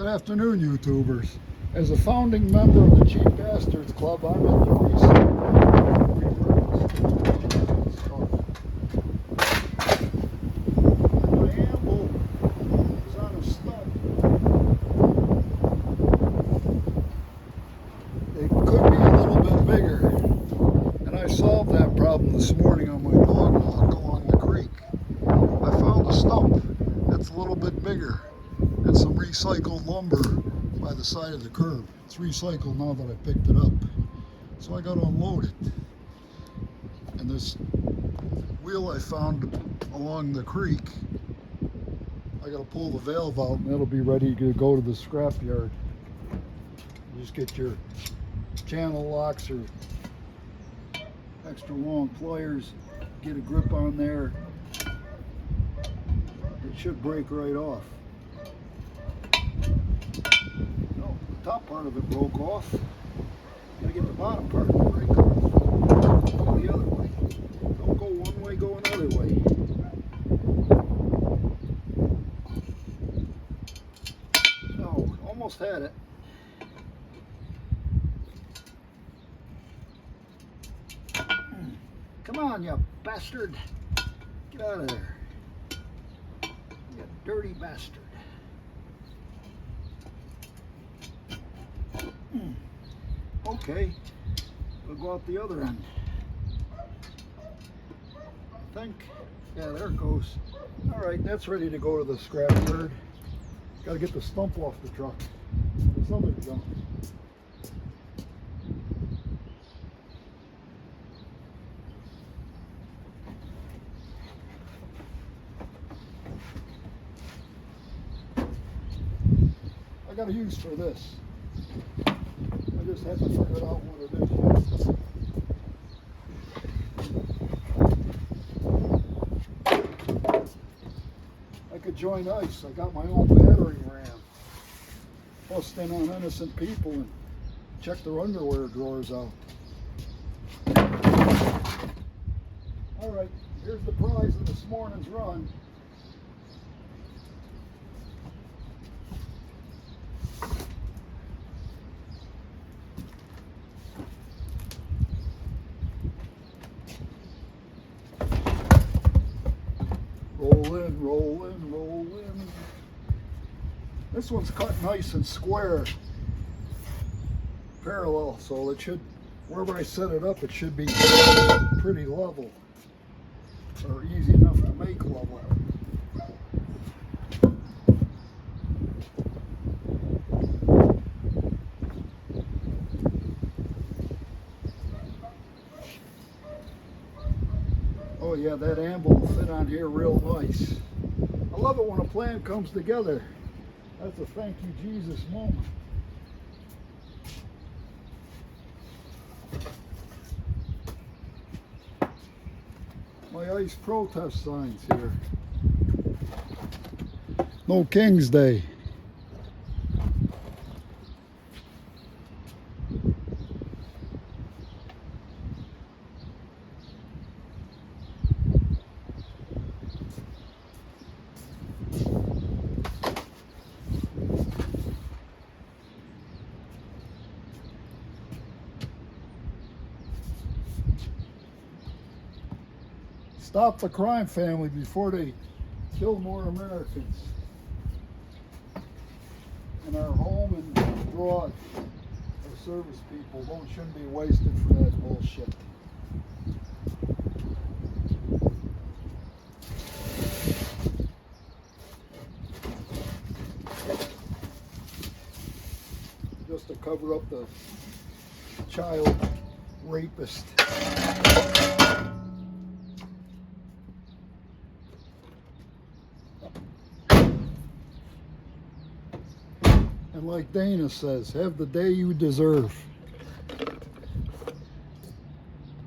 Good afternoon, YouTubers. As a founding member of the Cheap Bastards Club, I'm in the recycling. My anvil is on a stump. It could be a little bit bigger. And I solved that problem this morning on my dog walk along the creek. I found a stump that's a little bit bigger and some recycled lumber by the side of the curb. It's recycled now that I picked it up. So I got to unload it. And this wheel I found along the creek, I got to pull the valve out and it'll be ready to go to the scrap yard. You just get your channel locks or extra long pliers, get a grip on there. It should break right off. No, the top part of it broke off. Gotta get the bottom part to break off. Go the other way. Don't go one way, go another way. No, almost had it. Come on, you bastard. Get out of there. You dirty bastard. Okay, we'll go out the other end. I think, yeah, there it goes. All right, that's ready to go to the scrap yard. Got to get the stump off the truck. There's other junk. I got a use for this. I just haven't figured out what it is. I could join ICE. I got my own battering ram. Bust in on innocent people and check their underwear drawers out. All right, here's the prize of this morning's run. Roll in, roll in, roll in. This one's cut nice and square, parallel, so it should, wherever I set it up, it should be pretty level, or easy enough to make level. Oh yeah, that anvil will fit on here real nice. I love it when a plan comes together. That's a thank you Jesus moment. My ICE protest signs here. No King's Day. Stop the crime family before they kill more Americans in our home and abroad. Our service people shouldn't be wasted for that bullshit. Just to cover up the child rapist. And like Dana says, have the day you deserve.